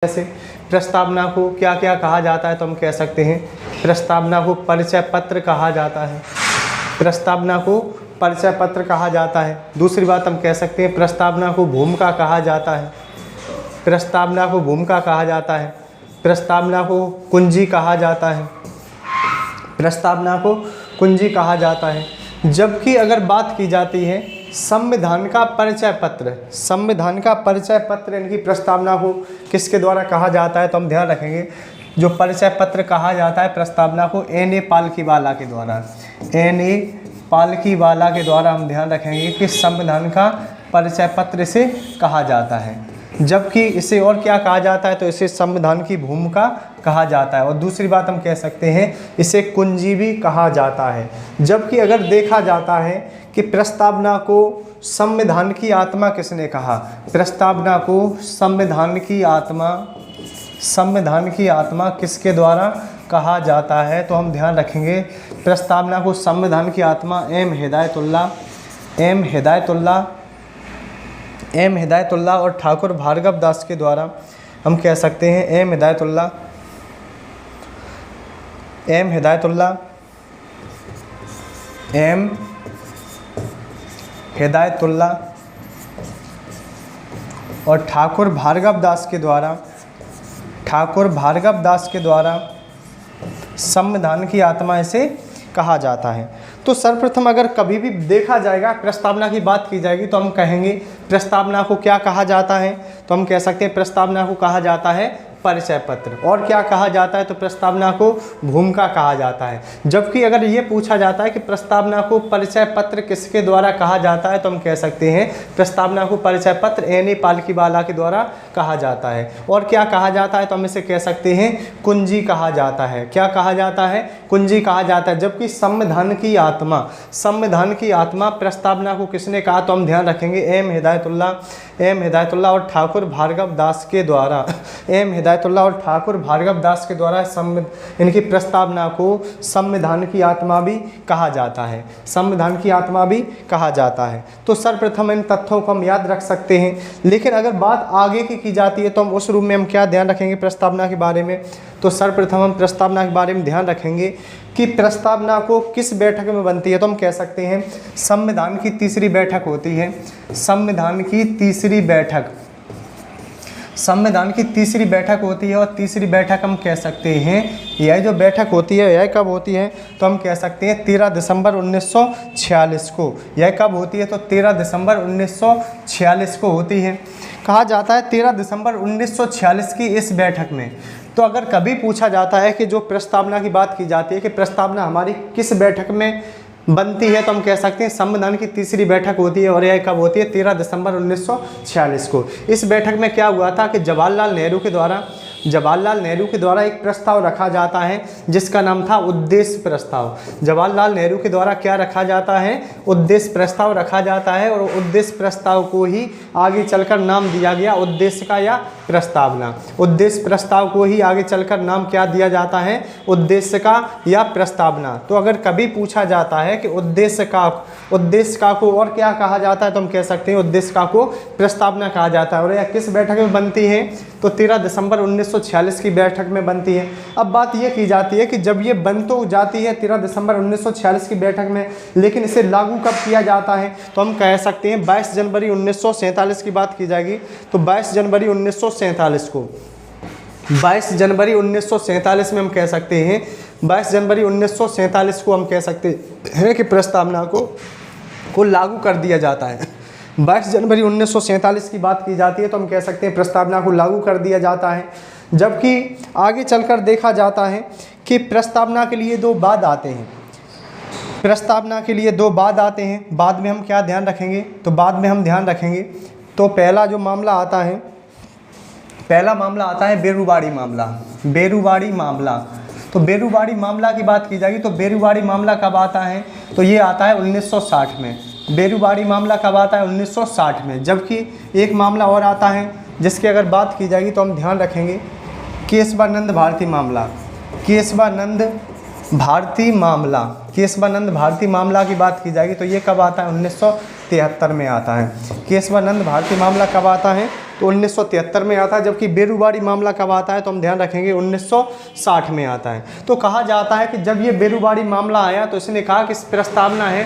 जैसे प्रस्तावना को क्या क्या कहा जाता है, तो हम कह सकते हैं प्रस्तावना को परिचय पत्र कहा जाता है। प्रस्तावना को परिचय पत्र कहा जाता है। दूसरी बात हम कह सकते हैं प्रस्तावना को भूमिका कहा जाता है। प्रस्तावना को भूमिका कहा जाता है। प्रस्तावना को कुंजी कहा जाता है। प्रस्तावना को कुंजी कहा जाता है। जबकि अगर बात की जाती है संविधान का परिचय पत्र, संविधान का परिचय पत्र इनकी प्रस्तावना को किसके द्वारा कहा जाता है, तो हम ध्यान रखेंगे जो परिचय पत्र कहा जाता है प्रस्तावना को N.A. पालकीवाला के द्वारा, N.A. पालकीवाला के द्वारा हम ध्यान रखेंगे कि संविधान का परिचय पत्र इसे कहा जाता है। जबकि इसे और क्या कहा जाता है, तो इसे संविधान की भूमिका कहा जाता है। और दूसरी बात हम कह सकते हैं इसे कुंजी भी कहा जाता है। जबकि अगर देखा जाता है कि प्रस्तावना को संविधान की आत्मा किसने कहा, प्रस्तावना को संविधान की आत्मा किसके द्वारा कहा जाता है, तो हम ध्यान रखेंगे प्रस्तावना को संविधान की आत्मा एम हिदायतुल्लाह और ठाकुर भार्गव दास के द्वारा हम कह सकते हैं एम हिदायतुल्लाह और ठाकुर भार्गव दास के द्वारा संविधान की आत्मा इसे कहा जाता है। तो सर्वप्रथम अगर कभी भी देखा जाएगा प्रस्तावना की बात की जाएगी तो हम कहेंगे प्रस्तावना को क्या कहा जाता है, तो हम कह सकते हैं प्रस्तावना को कहा जाता है परिचय पत्र। और क्या कहा जाता है, तो प्रस्तावना को भूमिका कहा जाता है। जबकि अगर ये पूछा जाता है कि प्रस्तावना को परिचय पत्र किसके द्वारा कहा जाता है, तो हम कह सकते हैं प्रस्तावना को परिचय पत्र N.A. पालकीवाला के द्वारा कहा जाता है। और क्या कहा जाता है, तो हम इसे कह सकते हैं कुंजी कहा जाता है। क्या कहा जाता है, कुंजी कहा जाता है। जबकि संविधान की आत्मा प्रस्तावना को किसने कहा, तो हम ध्यान रखेंगे एम हिदायतुल्लाह और ठाकुर भार्गव दास के द्वारा इनकी प्रस्तावना को संविधान की आत्मा भी कहा जाता है। तो सर्वप्रथम इन तथ्यों को हम याद रख सकते हैं। लेकिन अगर बात आगे की जाती है तो हम उस रूप में हम क्या ध्यान रखेंगे प्रस्तावना के बारे में, तो सर्वप्रथम हम प्रस्तावना के बारे में ध्यान रखेंगे कि प्रस्तावना को किस बैठक में बनती है, तो हम कह सकते हैं संविधान की तीसरी बैठक होती है। संविधान की तीसरी बैठक होती है। और तीसरी बैठक हम कह सकते हैं यह जो बैठक होती है यह कब होती है, तो हम कह सकते हैं 13 दिसंबर 1946 को। यह कब होती है, तो 13 दिसंबर 1946 को होती है। कहा जाता है 13 दिसंबर 1946 की इस बैठक में। तो अगर कभी पूछा जाता है कि जो प्रस्तावना की बात की जाती है कि प्रस्तावना हमारी किस बैठक में बनती है, तो हम कह सकते हैं संविधान की तीसरी बैठक होती है। और यह कब होती है, 13 दिसंबर 1946 को। इस बैठक में क्या हुआ था कि जवाहरलाल नेहरू के द्वारा एक प्रस्ताव रखा जाता है जिसका नाम था उद्देश्य प्रस्ताव। जवाहरलाल नेहरू के द्वारा क्या रखा जाता है, उद्देश्य प्रस्ताव रखा जाता है। और उद्देश्य प्रस्ताव को ही आगे चलकर नाम दिया गया उद्देश्य का या प्रस्तावना। उद्देश्य प्रस्ताव को ही आगे चलकर नाम क्या दिया जाता है, उद्देश्य का या प्रस्तावना। तो अगर कभी पूछा जाता है कि उद्देश्य का को और क्या कहा जाता है, तो हम कह सकते हैं उद्देश्य का को प्रस्तावना कहा जाता है। और यह किस बैठक में बनती है, तो 13 दिसंबर 1946 की बैठक में बनती है। अब बात यह की जाती है कि जब ये बन तो जाती है 13 दिसंबर 1946 की बैठक में, लेकिन इसे लागू कब किया जाता है, तो हम कह सकते हैं 22 जनवरी 1947 की बात की जाएगी। तो 22 जनवरी 1947 में हम कह सकते हैं 22 जनवरी 1947 को हम कह सकते हैं कि प्रस्तावना को लागू कर दिया जाता है। 22 जनवरी 1947 की बात की जाती है तो हम कह सकते हैं प्रस्तावना को लागू कर दिया जाता है। जबकि आगे चलकर देखा जाता है कि प्रस्तावना के लिए दो बाद आते हैं। बाद में हम क्या ध्यान रखेंगे, तो बाद में हम ध्यान रखेंगे तो पहला मामला आता है बेरुवाड़ी मामला। तो बेरुवाड़ी मामला की बात की जाएगी तो बेरुवाड़ी मामला कब आता है, तो ये आता है 1960 में। बेरुवाड़ी मामला कब आता है, 1960 में। जबकि एक मामला और आता है जिसकी अगर बात की जाएगी तो हम ध्यान रखेंगे केशवानंद भारती मामला की बात की जाएगी तो ये कब आता है, 1973 में आता है। केशवानंद भारती मामला कब आता है, तो 1973 में आता है, जबकि बेरूबारी मामला कब आता है तो हम ध्यान रखेंगे 1960 में आता है। तो कहा जाता है कि जब ये बेरूबारी मामला आया तो इसने कहा कि प्रस्तावना है,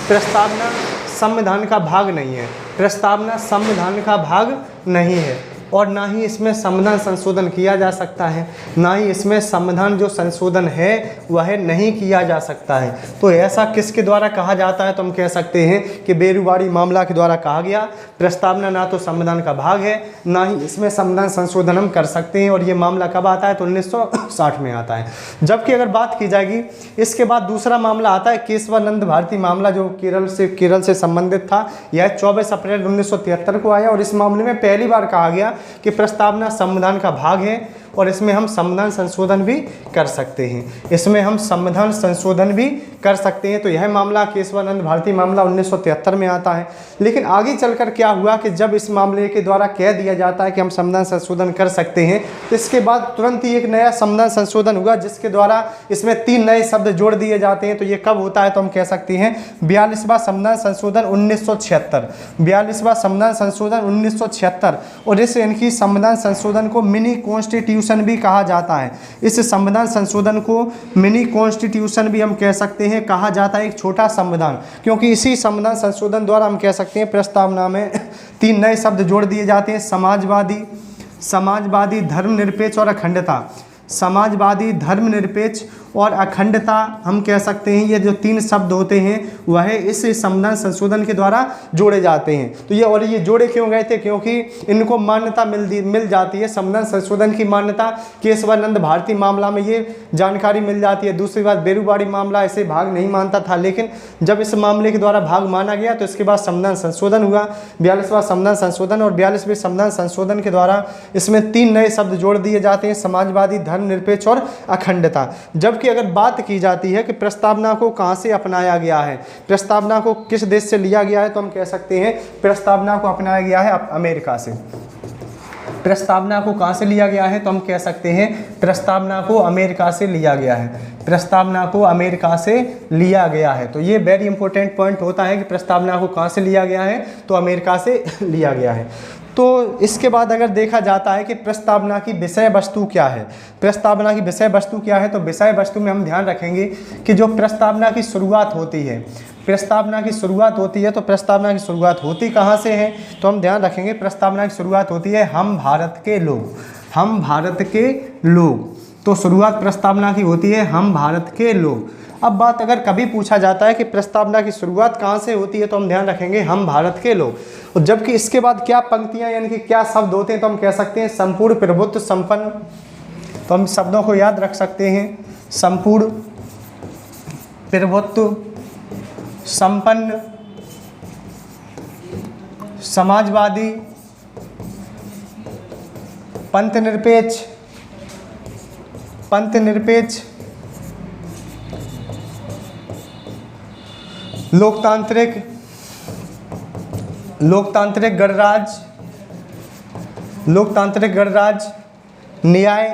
प्रस्तावना संविधान का भाग नहीं है, प्रस्तावना संविधान का भाग नहीं है और ना ही इसमें संविधान संशोधन किया जा सकता है, ना ही इसमें संविधान जो संशोधन है वह नहीं किया जा सकता है। तो ऐसा किसके द्वारा कहा जाता है तो हम कह सकते हैं कि बेरूबारी मामला के द्वारा कहा गया प्रस्तावना ना तो संविधान का भाग है, ना ही इसमें संविधान संशोधन हम कर सकते हैं। और ये मामला कब आता है तो 1960 में आता है। जबकि अगर बात की जाएगी इसके बाद दूसरा मामला आता है केशवानंद भारती मामला, जो केरल से संबंधित था। यह 24 अप्रैल 1973 को आया और इस मामले में पहली बार कहा गया कि प्रस्तावना संविधान का भाग है और इसमें हम संविधान संशोधन भी कर सकते हैं, इसमें हम संविधान संशोधन भी कर सकते हैं। तो यह मामला केशवानंद भारती मामला 1973 में आता है। लेकिन आगे चलकर क्या हुआ कि जब इस मामले के द्वारा कह दिया जाता है कि हम संविधान संशोधन कर सकते हैं तो इसके बाद तुरंत ही एक नया संविधान संशोधन हुआ जिसके द्वारा इसमें 3 नए शब्द जोड़ दिए जाते हैं। तो ये कब होता है तो हम कह सकते हैं 42वां संविधान संशोधन 1976, 42वां संविधान संशोधन 1976। और इस इनकी संविधान संशोधन को मिनी कॉन्स्टिट्यूशन भी कहा जाता है। इस संविधान संशोधन को मिनी कॉन्स्टिट्यूशन भी हम कह सकते हैं, कहा जाता है एक छोटा संविधान, क्योंकि इसी संविधान संशोधन द्वारा हम कह सकते हैं प्रस्तावना में 3 नए शब्द जोड़ दिए जाते हैं, समाजवादी, धर्मनिरपेक्ष और अखंडता। समाजवादी, धर्मनिरपेक्ष और अखंडता हम कह सकते हैं, ये जो 3 शब्द होते हैं वह इस संविधान संशोधन के द्वारा जोड़े जाते हैं। तो ये जोड़े क्यों गए थे, क्योंकि इनको मान्यता मिल जाती है, संविधान संशोधन की मान्यता केशवानंद भारती मामला में ये जानकारी मिल जाती है। दूसरी बात, बेरूबारी मामला ऐसे भाग नहीं मानता था, लेकिन जब इस मामले के द्वारा भाग माना गया तो इसके बाद संविधान संशोधन हुआ, 42वां संविधान संशोधन। और 42वें संविधान संशोधन के द्वारा इसमें 3 नए शब्द जोड़ दिए जाते हैं, समाजवादी, धर्मनिरपेक्ष और अखंडता। जबकि अगर बात की जाती है कि प्रस्तावना को कहां से अपनाया गया है, प्रस्तावना को किस देश से लिया गया है, तो हम कह सकते हैं प्रस्तावना को अपनाया गया है अमेरिका से। प्रस्तावना को कहां से लिया गया है तो हम कह सकते हैं प्रस्तावना को अमेरिका से लिया गया है, प्रस्तावना को अमेरिका से लिया गया है। तो ये वेरी इंपॉर्टेंट पॉइंट होता है कि प्रस्तावना को कहां से लिया गया है तो अमेरिका से लिया गया है। तो इसके बाद अगर देखा जाता है कि प्रस्तावना की विषय वस्तु क्या है, प्रस्तावना की विषय वस्तु क्या है, तो विषय वस्तु में हम ध्यान रखेंगे कि जो प्रस्तावना की शुरुआत होती है, प्रस्तावना की शुरुआत होती है, तो प्रस्तावना की शुरुआत होती कहाँ से है तो हम ध्यान रखेंगे प्रस्तावना की शुरुआत होती है हम भारत के लोग, हम भारत के लोग। तो शुरुआत प्रस्तावना की होती है हम भारत के लोग। अब बात अगर कभी पूछा जाता है कि प्रस्तावना की शुरुआत कहाँ से होती है तो हम ध्यान रखेंगे हम भारत के लोग। और जबकि इसके बाद क्या पंक्तियाँ यानी कि क्या शब्द होते हैं तो हम कह सकते हैं संपूर्ण, प्रभुत्व, संपन्न। तो हम शब्दों को याद रख सकते हैं, संपूर्ण, प्रभुत्व, संपन्न, समाजवादी, पंथनिरपेक्ष, लोकतांत्रिक गणराज्य, न्याय,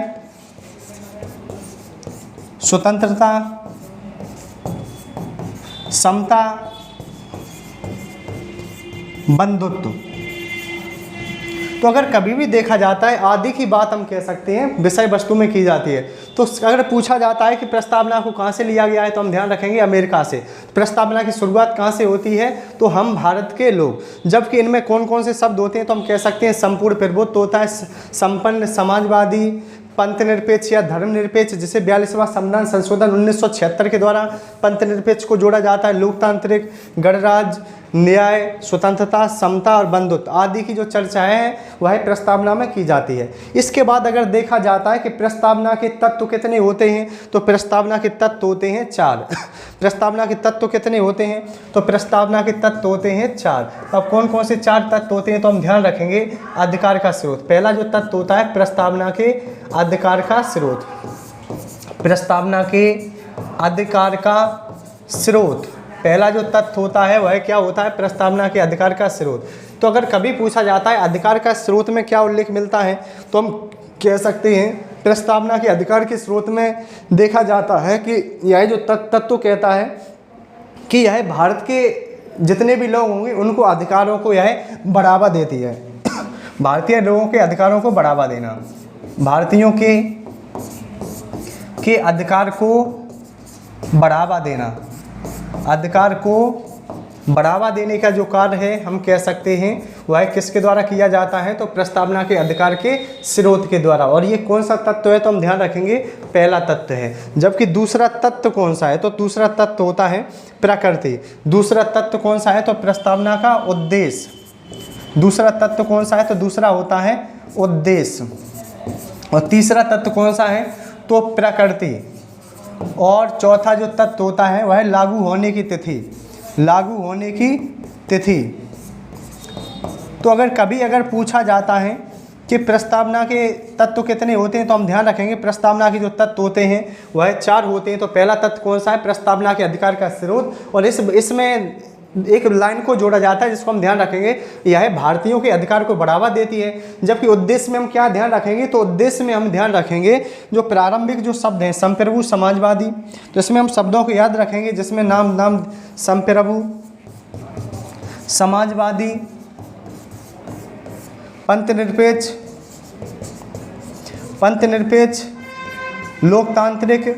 स्वतंत्रता, समता, बंधुत्व। तो अगर कभी भी देखा जाता है आदि की बात हम कह सकते हैं विषय वस्तु में की जाती है। तो अगर पूछा जाता है कि प्रस्तावना को कहाँ से लिया गया है तो हम ध्यान रखेंगे अमेरिका से। प्रस्तावना की शुरुआत कहाँ से होती है तो हम भारत के लोग। जबकि इनमें कौन कौन से शब्द होते हैं तो हम कह सकते हैं संपूर्ण, प्रभुत्व होता है, संपन्न, समाजवादी, पंथनिरपेक्ष या धर्मनिरपेक्ष, जिसे 42वां संविधान संशोधन 1976 के द्वारा पंथनिरपेक्ष को जोड़ा जाता है, लोकतांत्रिक, गणराज्य, न्याय, स्वतंत्रता, समता और बंधुत्व आदि की जो चर्चा है वह प्रस्तावना में की जाती है। इसके बाद अगर देखा जाता है कि प्रस्तावना के तत्व कितने होते हैं तो प्रस्तावना के तत्व होते हैं 4। प्रस्तावना के तत्व कितने होते हैं तो प्रस्तावना के तत्व होते हैं 4। अब कौन कौन से 4 तत्व होते हैं तो हम ध्यान रखेंगे अधिकार का स्रोत। पहला जो तत्व होता है प्रस्तावना के अधिकार का स्रोत, प्रस्तावना के अधिकार का स्रोत, पहला जो तत्व होता है वह क्या होता है प्रस्तावना के अधिकार का स्रोत। तो अगर कभी पूछा जाता है अधिकार का स्रोत में क्या उल्लेख मिलता है तो हम कह सकते हैं प्रस्तावना के अधिकार के स्रोत में देखा जाता है कि यह जो तत्व कहता है कि यह भारत के जितने भी लोग होंगे उनको अधिकारों को यह बढ़ावा देती है, भारतीय लोगों के अधिकारों को बढ़ावा देना, भारतीयों के अधिकार को बढ़ावा देना, अधिकार को बढ़ावा देने का जो कार्य है हम कह सकते हैं वह किसके द्वारा किया जाता है, तो प्रस्तावना के अधिकार के स्रोत के द्वारा। और ये कौन सा तत्व है, तो हम ध्यान रखेंगे पहला तत्व है। जबकि दूसरा तत्व कौन सा है, तो दूसरा तत्व होता है प्रकृति। दूसरा तत्व कौन सा है, तो प्रस्तावना का उद्देश्य। दूसरा तत्व कौन सा है, तो दूसरा होता है उद्देश्य। और तीसरा तत्व कौन सा है, तो प्रकृति। और चौथा जो तत्व होता है वह लागू होने की तिथि, लागू होने की तिथि। तो अगर पूछा जाता है कि प्रस्तावना के तत्व कितने होते हैं, तो हम ध्यान रखेंगे प्रस्तावना के जो तत्व होते हैं वह 4 होते हैं। तो पहला तत्व कौन सा है, प्रस्तावना के अधिकार का स्रोत। और इसमें एक लाइन को जोड़ा जाता है जिसको हम ध्यान रखेंगे, यह भारतीयों के अधिकार को बढ़ावा देती है। जबकि उद्देश्य में हम क्या ध्यान रखेंगे, तो उद्देश्य में हम ध्यान रखेंगे जो प्रारंभिक जो शब्द हैं, संप्रभु, समाजवादी। तो इसमें हम शब्दों को याद रखेंगे जिसमें नाम संप्रभु, समाजवादी, पंथनिरपेक्ष, लोकतांत्रिक,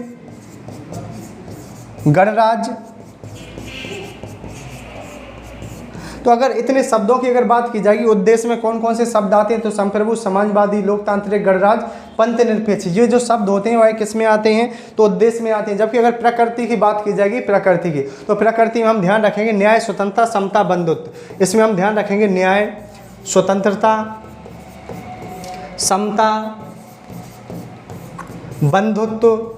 गणराज्य। तो अगर इतने शब्दों की अगर बात की जाएगी, उद्देश्य में कौन कौन से शब्द आते हैं, तो संप्रभु, समाजवादी, लोकतांत्रिक, गणराज्य, पंथनिरपेक्ष, ये जो शब्द होते हैं वह किस में आते हैं, तो उद्देश्य में आते हैं। जबकि अगर प्रकृति की बात की जाएगी, प्रकृति की, तो प्रकृति में हम ध्यान रखेंगे न्याय, स्वतंत्रता, समता, बंधुत्व। इसमें हम ध्यान रखेंगे न्याय, स्वतंत्रता, समता, बंधुत्व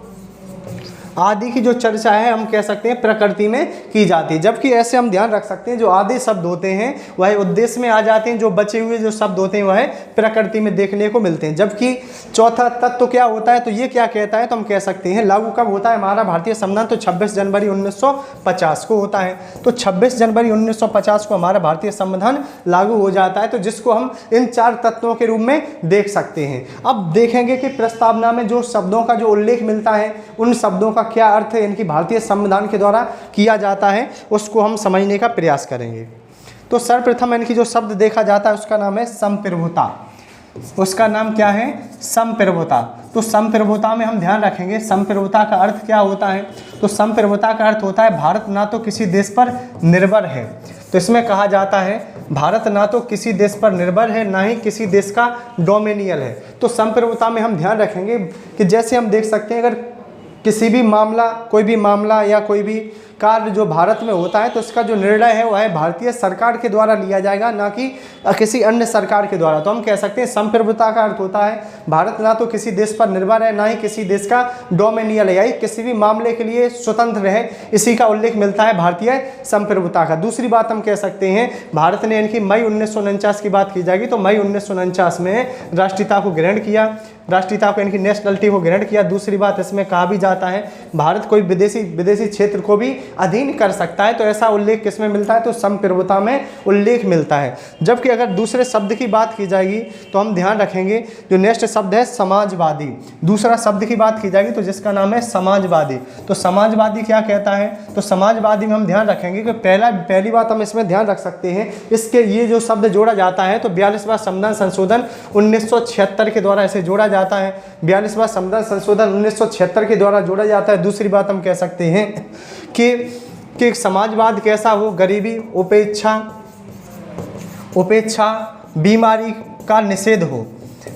आदि की जो चर्चा है हम कह सकते हैं प्रकृति में की जाती है। जबकि ऐसे हम ध्यान रख सकते हैं जो आधे शब्द होते हैं वह उद्देश्य में आ जाते हैं, जो बचे हुए जो शब्द होते हैं वह प्रकृति में देखने को मिलते हैं। जबकि चौथा तत्व क्या होता है, तो ये क्या कहता है, तो हम कह सकते हैं लागू कब होता है हमारा भारतीय संविधान, तो 26 जनवरी 1950 को होता है। तो 26 जनवरी 1950 को हमारा भारतीय संविधान लागू हो जाता है। तो जिसको हम इन 4 तत्वों के रूप में देख सकते हैं। अब देखेंगे कि प्रस्तावना में जो शब्दों का जो उल्लेख मिलता है, उन शब्दों का क्या अर्थ है, इनकी भारतीय संविधान के द्वारा किया जाता है, उसको हम समझने का प्रयास करेंगे। तो सर्वप्रथम इनकी जो शब्द देखा जाता है उसका नाम है संप्रभुता। उसका नाम क्या है, संप्रभुता। तो संप्रभुता में हम ध्यान रखेंगे संप्रभुता का अर्थ क्या होता है, तो संप्रभुता का अर्थ होता है भारत ना तो किसी देश पर निर्भर है। तो इसमें कहा जाता है भारत ना तो किसी देश पर निर्भर है, ना ही किसी देश का डोमिनियल है। तो संप्रभुता में हम ध्यान रखेंगे कि जैसे हम देख सकते हैं अगर किसी भी मामला, कोई भी मामला या कोई भी कार्य जो भारत में होता है तो इसका जो निर्णय है वह भारतीय सरकार के द्वारा लिया जाएगा, ना कि किसी अन्य सरकार के द्वारा। तो हम कह सकते हैं संप्रभुता का अर्थ होता है भारत ना तो किसी देश पर निर्भर है, ना ही किसी देश का डोमिनियल है, यानी किसी भी मामले के लिए स्वतंत्र है। इसी का उल्लेख मिलता है भारतीय संप्रभुता का। दूसरी बात हम कह सकते हैं भारत ने इनकी मई 1949 की बात की जाएगी तो मई 1949 में राष्ट्रीयता को ग्रहण किया, राष्ट्रीयता को इनकी नेशनलिटी को ग्रहण किया। दूसरी बात इसमें कहा भी जाता है भारत कोई विदेशी क्षेत्र को भी अधीन कर सकता है। तो ऐसा उल्लेख किसमें मिलता है, तो संप्रभुता में उल्लेख मिलता है। जबकि अगर दूसरे शब्द की बात की जाएगी तो हम ध्यान रखेंगे जो नेक्स्ट शब्द है समाजवादी। दूसरा शब्द की बात की जाएगी तो जिसका नाम है समाजवादी। तो समाजवादी क्या कहता है, तो समाजवादी में हम ध्यान रखेंगे कि पहली बात हम इसमें ध्यान रख सकते हैं इसके ये जो शब्द जोड़ा जाता है तो 42वां संविधान संशोधन 1976 के द्वारा इसे जोड़ा जाता है। 42वां संविधान संशोधन 1976 के द्वारा जोड़ा जाता है। दूसरी बात हम कह सकते हैं कि समाजवाद कैसा हो, गरीबी, उपेक्षा, बीमारी का निषेध हो।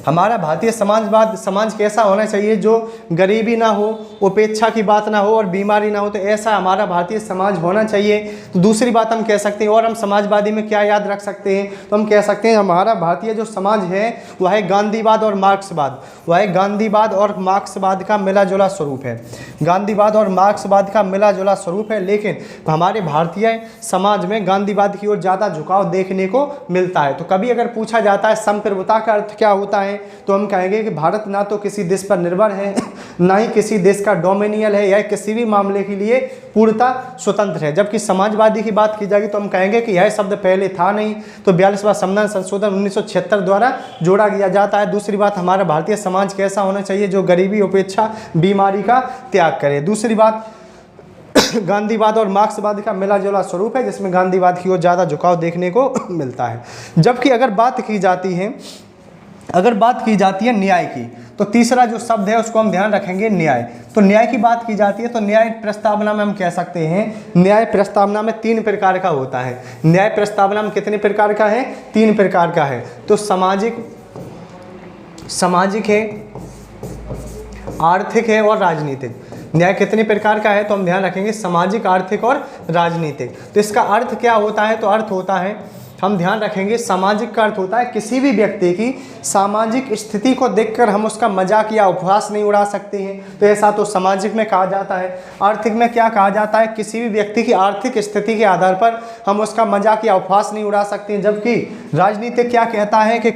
हमारा भारतीय समाज कैसा होना चाहिए जो गरीबी ना हो, उपेक्षा की बात ना हो और बीमारी ना हो। तो ऐसा हमारा भारतीय समाज होना चाहिए। तो दूसरी बात हम कह सकते हैं और हम समाजवादी में क्या याद रख सकते हैं, तो हम कह सकते हैं हमारा भारतीय जो समाज है वह है गांधीवाद और मार्क्सवाद, वह गांधीवाद और मार्क्सवाद का मिला जुला स्वरूप है। गांधीवाद और मार्क्सवाद का मिला जुला स्वरूप है, लेकिन हमारे भारतीय समाज में गांधीवाद की ओर ज़्यादा झुकाव देखने को मिलता है। तो कभी अगर पूछा जाता है संप्रभुता का अर्थ क्या होता है, तो हम कहेंगे कि भारत ना तो किसी देश पर निर्भर है, ना ही किसी देश का डोमिनियल है या किसी भी मामले के लिए पूर्णतः स्वतंत्र है। जबकि समाजवादी की बात की जाएगी तो हम कहेंगे कि यह शब्द पहले था नहीं, तो 42वां संविधान संशोधन 1976 द्वारा जोड़ा गया जाता है। दूसरी बात हमारा भारतीय समाज कैसा होना चाहिए जो गरीबी, उपेक्षा, बीमारी का त्याग करे। दूसरी बात गांधीवाद और मार्क्सवाद का मिला जुला स्वरूप है, जिसमें गांधीवाद की ओर ज़्यादा झुकाव देखने को मिलता है। जबकि अगर बात की जाती है न्याय की, तो तीसरा जो शब्द है उसको हम ध्यान रखेंगे न्याय। तो न्याय की बात की जाती है तो न्याय प्रस्तावना में हम कह सकते हैं, न्याय प्रस्तावना में 3 प्रकार का होता है। न्याय प्रस्तावना में कितने प्रकार का है? 3 प्रकार का है। तो सामाजिक है, आर्थिक है और राजनीतिक। न्याय कितने प्रकार का है? तो हम ध्यान रखेंगे सामाजिक, आर्थिक और राजनीतिक। तो इसका अर्थ क्या होता है? तो अर्थ होता है, हम ध्यान रखेंगे, सामाजिक का अर्थ होता है किसी भी व्यक्ति की सामाजिक स्थिति को देखकर हम उसका मजाक या उपहास नहीं उड़ा सकते हैं, तो ऐसा तो सामाजिक में कहा जाता है। आर्थिक में क्या कहा जाता है? किसी भी व्यक्ति की आर्थिक स्थिति के आधार पर हम उसका मजाक या उपहास नहीं उड़ा सकते हैं। जबकि राजनीतिक क्या कहता है कि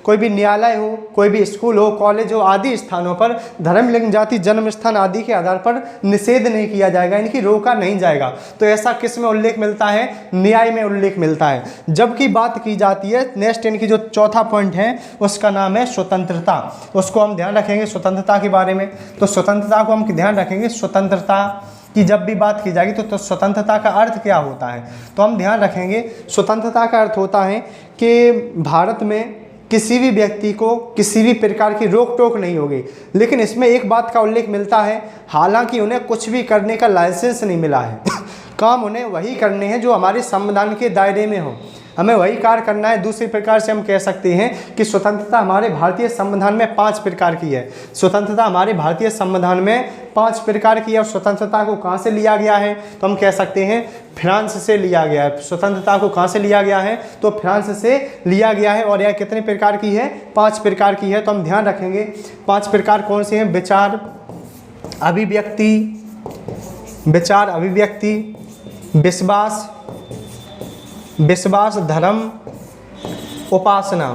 कोई भी न्यायालय हो, कोई भी स्कूल हो, कॉलेज हो आदि स्थानों पर धर्म, लिंग, जाति, जन्म स्थान आदि के आधार पर निषेध नहीं किया जाएगा, इनकी रोका नहीं जाएगा। तो ऐसा किस में उल्लेख मिलता है? न्याय में उल्लेख मिलता है। जबकि बात की जाती है नेक्स्ट, इनकी जो चौथा पॉइंट है उसका नाम है स्वतंत्रता। उसको हम ध्यान रखेंगे स्वतंत्रता के बारे में। तो स्वतंत्रता को हम ध्यान रखेंगे, स्वतंत्रता की जब भी बात की जाएगी तो स्वतंत्रता का अर्थ क्या होता है? तो हम ध्यान रखेंगे स्वतंत्रता का अर्थ होता है कि भारत में किसी भी व्यक्ति को किसी भी प्रकार की रोक टोक नहीं होगी। लेकिन इसमें एक बात का उल्लेख मिलता है, हालांकि उन्हें कुछ भी करने का लाइसेंस नहीं मिला है काम उन्हें वही करने हैं जो हमारे संविधान के दायरे में हो, हमें वही कार्य करना है। दूसरी प्रकार से हम कह सकते हैं कि स्वतंत्रता हमारे भारतीय संविधान में 5 प्रकार की है। स्वतंत्रता हमारे भारतीय संविधान में 5 प्रकार की है। और स्वतंत्रता को कहाँ से लिया गया है? तो हम कह सकते हैं फ्रांस से लिया गया है। स्वतंत्रता को कहाँ से लिया गया है? तो फ्रांस से लिया गया है। और यह कितने प्रकार की है? 5 प्रकार की है। तो हम ध्यान रखेंगे 5 प्रकार कौन से हैं? विचार अभिव्यक्ति, विश्वास, धर्म, उपासना।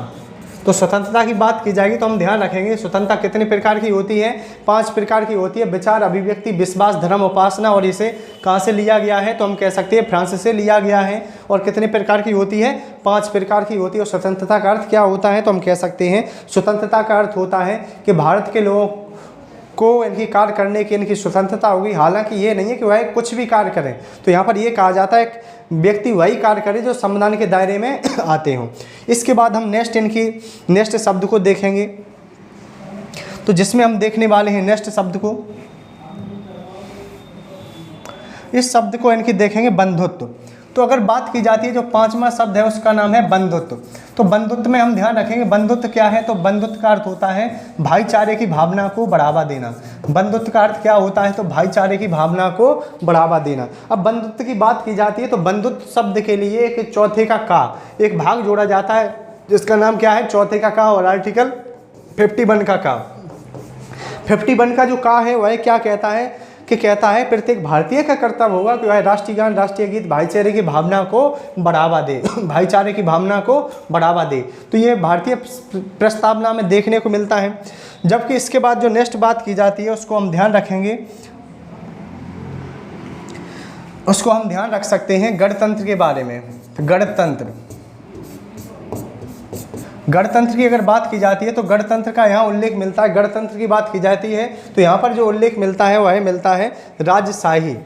तो स्वतंत्रता की बात की जाएगी तो हम ध्यान रखेंगे स्वतंत्रता कितने प्रकार की होती है? 5 प्रकार की होती है। विचार, अभिव्यक्ति, विश्वास, धर्म, उपासना। और इसे कहाँ से लिया गया है? तो हम कह सकते हैं फ्रांस से लिया गया है। और कितने प्रकार की होती है? 5 प्रकार की होती है। और स्वतंत्रता का अर्थ क्या होता है? तो हम कह सकते हैं स्वतंत्रता का अर्थ होता है कि भारत के लोगों को इनकी कार्य करने की इनकी स्वतंत्रता होगी। हालांकि ये नहीं है कि वह कुछ भी कार्य करें। तो यहाँ पर ये कहा जाता है व्यक्ति वही कार्य करे जो संविधान के दायरे में आते हों। इसके बाद हम नेक्स्ट शब्द को देखेंगे, तो जिसमें हम देखने वाले हैं नेक्स्ट शब्द को, इस शब्द को इनकी देखेंगे बंधुत्व। तो अगर बात की जाती है जो 5वां शब्द है उसका नाम है बंधुत्व। तो बंधुत्व में हम ध्यान रखेंगे बंधुत्व क्या है? तो बंधुत्व का अर्थ होता है भाईचारे की भावना को बढ़ावा देना। बंधुत्व का अर्थ क्या होता है? तो भाईचारे की भावना को बढ़ावा देना। अब बंधुत्व की बात की जाती है तो बंधुत्व शब्द के लिए एक चौथे का एक भाग जोड़ा जाता है, जिसका नाम क्या है? चौथे का और आर्टिकल 51 का 51 का जो का है वह क्या कहता है? कि कहता है प्रत्येक भारतीय का कर्तव्य होगा कि वह राष्ट्रीय गान, राष्ट्रीय गीत भाईचारे की भावना को बढ़ावा दे भाईचारे की भावना को बढ़ावा दे। तो ये भारतीय प्रस्तावना में देखने को मिलता है। जबकि इसके बाद जो नेक्स्ट बात की जाती है उसको हम ध्यान रखेंगे, उसको हम ध्यान रख सकते हैं गणतंत्र के बारे में। गणतंत्र की अगर बात की जाती है तो गणतंत्र का यहाँ उल्लेख मिलता है। गणतंत्र की बात की जाती है तो यहाँ पर जो उल्लेख मिलता है वह मिलता है राजशाही।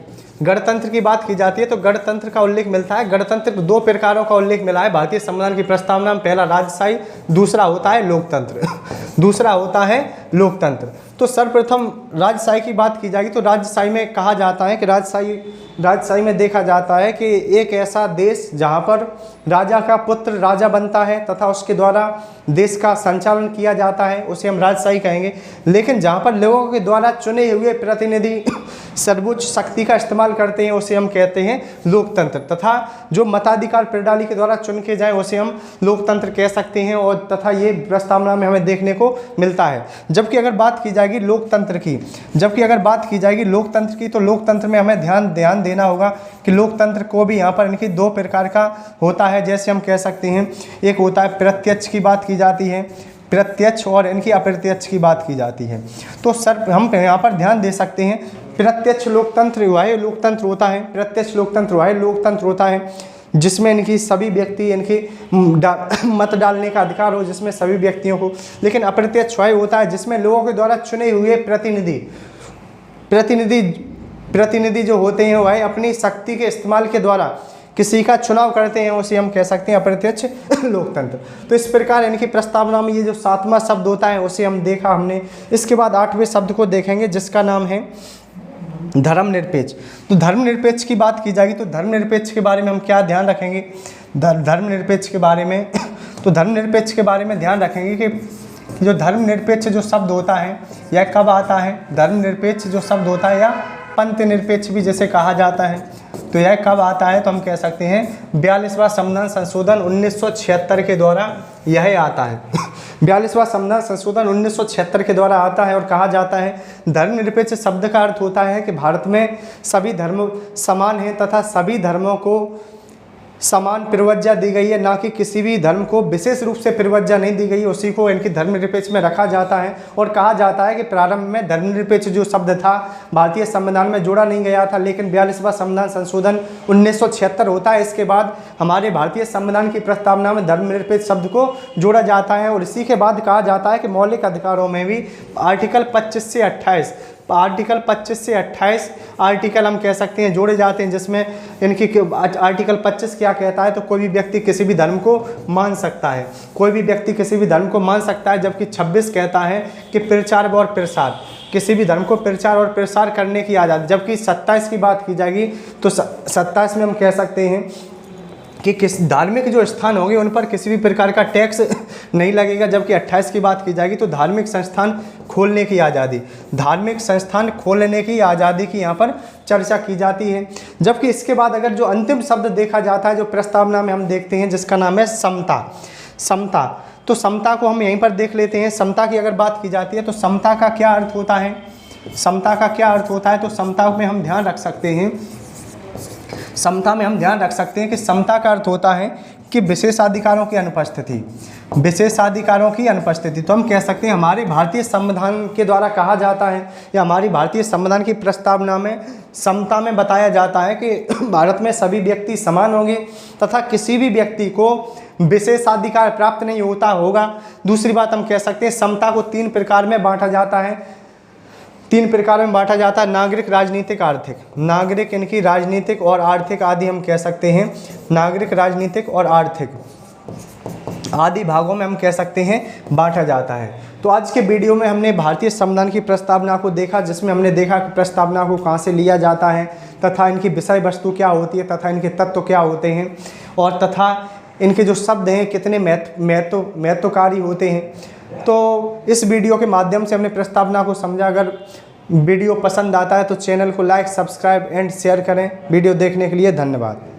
गणतंत्र की बात की जाती है तो गणतंत्र का उल्लेख मिलता है। गणतंत्र 2 प्रकारों का उल्लेख मिला है भारतीय संविधान की प्रस्तावना में। पहला राजशाही, दूसरा होता है लोकतंत्र। तो सर्वप्रथम राजशाही की बात की जाएगी तो राजशाही में कहा जाता है कि राजशाही में देखा जाता है कि एक ऐसा देश जहाँ पर राजा का पुत्र राजा बनता है तथा उसके द्वारा देश का संचालन किया जाता है, उसे हम राजशाही कहेंगे। लेकिन जहाँ पर लोगों के द्वारा चुने हुए प्रतिनिधि सर्वोच्च शक्ति का इस्तेमाल करते हैं उसे हम कहते हैं लोकतंत्र। तथा जो मताधिकार प्रणाली के द्वारा चुन के जाए उसे हम लोकतंत्र कह सकते हैं। और तथा ये प्रस्तावना में हमें देखने को मिलता है। जबकि अगर बात की जाएगी लोकतंत्र की तो लोकतंत्र में हमें ध्यान देना होगा कि लोकतंत्र को भी यहाँ पर इनकी 2 प्रकार का होता है। जैसे हम कह सकते हैं एक होता है प्रत्यक्ष की बात की जाती है, प्रत्यक्ष, और इनकी अप्रत्यक्ष की बात की जाती है। तो सर हम यहाँ पर ध्यान दे सकते हैं प्रत्यक्ष लोकतंत्र प्रत्यक्ष लोकतंत्र होता है जिसमें इनकी सभी व्यक्ति इनके मत डालने का अधिकार हो, जिसमें सभी व्यक्तियों को। लेकिन अप्रत्यक्ष होता है जिसमें लोगों के द्वारा चुने हुए प्रतिनिधि प्रतिनिधि जो होते हैं वह अपनी शक्ति के इस्तेमाल के द्वारा किसी का चुनाव करते हैं, उसे हम कह सकते हैं अप्रत्यक्ष लोकतंत्र। तो इस प्रकार इनकी प्रस्तावना में ये जो 7वां शब्द होता है उसे हम देखा हमने। इसके बाद 8वें शब्द को देखेंगे जिसका नाम है धर्मनिरपेक्ष। तो धर्मनिरपेक्ष की बात की जाएगी तो धर्मनिरपेक्ष के बारे में हम क्या ध्यान रखेंगे, धर्मनिरपेक्ष के बारे में तो धर्मनिरपेक्ष के बारे में ध्यान रखेंगे कि जो धर्मनिरपेक्ष जो शब्द होता है यह कब आता है, धर्मनिरपेक्ष जो शब्द होता है या पंथ निरपेक्ष भी जैसे कहा जाता है, तो यह कब आता है, तो हम कह सकते हैं 42वां संविधान संशोधन 1976 के द्वारा यह आता है। 42वां संविधान संशोधन 1976 के द्वारा आता है और कहा जाता है धर्मनिरपेक्ष शब्द का अर्थ होता है कि भारत में सभी धर्म समान हैं तथा सभी धर्मों को समान प्रवज्जा दी गई है, ना कि किसी भी धर्म को विशेष रूप से प्रवज्जा नहीं दी गई, उसी को इनकी धर्मनिरपेक्ष में रखा जाता है। और कहा जाता है कि प्रारंभ में धर्मनिरपेक्ष जो शब्द था भारतीय संविधान में जोड़ा नहीं गया था, लेकिन 42वां संविधान संशोधन 1976 होता है, इसके बाद हमारे भारतीय संविधान की प्रस्तावना में धर्मनिरपेक्ष शब्द को जोड़ा जाता है। और इसी के बाद कहा जाता है कि मौलिक अधिकारों में भी आर्टिकल 25 से 28 आर्टिकल हम कह सकते हैं जोड़े जाते हैं, जिसमें इनकी आर्टिकल 25 क्या कहता है, तो कोई भी व्यक्ति किसी भी धर्म को मान सकता है, कोई भी व्यक्ति किसी भी धर्म को मान सकता है। जबकि 26 कहता है कि प्रचार और प्रसार, किसी भी धर्म को प्रचार और प्रसार करने की आज़ादी। जबकि 27 की बात की जाएगी तो 27 में हम कह सकते हैं कि किस धार्मिक जो स्थान होंगे उन पर किसी भी प्रकार का टैक्स नहीं लगेगा। जबकि 28 की बात की जाएगी तो धार्मिक संस्थान खोलने की आज़ादी, धार्मिक संस्थान खोलने की आज़ादी की यहाँ पर चर्चा की जाती है। जबकि इसके बाद अगर जो अंतिम शब्द देखा जाता है जो प्रस्तावना में हम देखते हैं जिसका नाम है समता। समता, तो समता को हम यहीं पर देख लेते हैं। समता की अगर बात की जाती है तो समता का क्या अर्थ होता है, समता का क्या अर्थ होता है, तो समता में हम ध्यान रख सकते हैं, समता में हम ध्यान रख सकते हैं कि समता का अर्थ होता है कि विशेषाधिकारों की अनुपस्थिति, विशेषाधिकारों की अनुपस्थिति। तो हम कह सकते हैं हमारे भारतीय संविधान के द्वारा कहा जाता है या हमारी भारतीय संविधान की प्रस्तावना में समता में बताया जाता है कि भारत में सभी व्यक्ति समान होंगे तथा किसी भी व्यक्ति को विशेषाधिकार प्राप्त नहीं होगा। दूसरी बात हम कह सकते हैं समता को 3 प्रकार में बांटा जाता है, 3 प्रकार में बांटा जाता है, नागरिक, राजनीतिक, आर्थिक। नागरिक, इनकी राजनीतिक और आर्थिक आदि हम कह सकते हैं, नागरिक, राजनीतिक और आर्थिक आदि भागों में हम कह सकते हैं बांटा जाता है। तो आज के वीडियो में हमने भारतीय संविधान की प्रस्तावना को देखा, जिसमें हमने देखा कि प्रस्तावना को कहाँ से लिया जाता है तथा इनकी विषय वस्तु क्या होती है तथा इनके तत्व क्या होते हैं और तथा इनके जो शब्द हैं कितने महत्वकारी होते हैं। तो इस वीडियो के माध्यम से हमने प्रस्तावना को समझा। अगर वीडियो पसंद आता है तो चैनल को लाइक, सब्सक्राइब एंड शेयर करें। वीडियो देखने के लिए धन्यवाद।